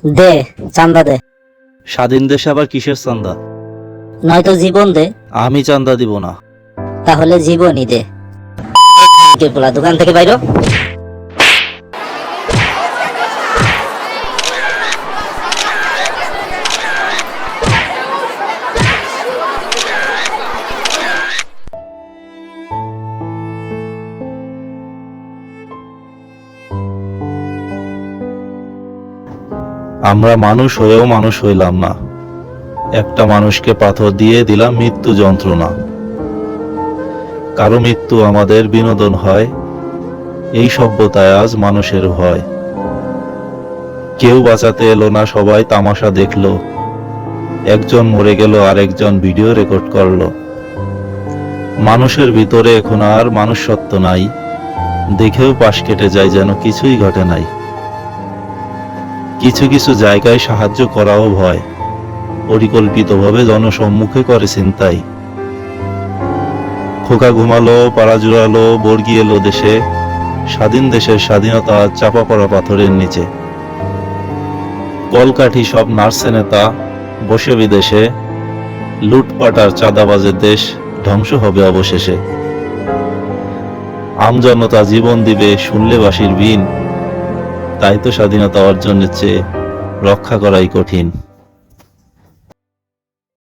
দে, চান্দা দে। স্বাধীন দেশে আবার কিসের চান্দা? নয়তো জীবন দে। আমি চান্দা দিব না। তাহলে জীবনই দে। পোলা দোকান থেকে বাইরো। আমরা মানুষ হয়েও মানুষ হইলাম না। একটা মানুষকে পাথর দিয়ে দিলাম মৃত্যু যন্ত্রণা। কারো মৃত্যু আমাদের বিনোদন হয়, এই সভ্যতায় আজ মানুষের ভয়। কেউ বাঁচাতে এলো না, সবাই তামাশা দেখলো। একজন মরে গেল আর একজন ভিডিও রেকর্ড করলো। মানুষের ভিতরে এখন আর মানুষত্ব নাই, দেখেও পাশ কেটে যায় যেন কিছুই ঘটে নাই। কিছু কিছু জায়গায় সাহায্য করাও ভয়, পরিকল্পিতভাবে জনসম্মুখে করে চিন্তাই। খোকা ঘুমালো, পাড়া জুড়ালো, বর্গি এলো দেশে, স্বাধীন দেশের স্বাধীনতা চাপা পড়া পাথরের নিচে। কলকাঠি সব নার্সে নেতা বসে বিদেশে, লুটপাট আর চাঁদাবাজের দেশ ধ্বংস হবে অবশেষে। আমজনতা জীবন দিবে শুনলে বাঁশির বিন, তাই তো স্বাধীনতা অর্জনের চেয়ে রক্ষা করাই কঠিন।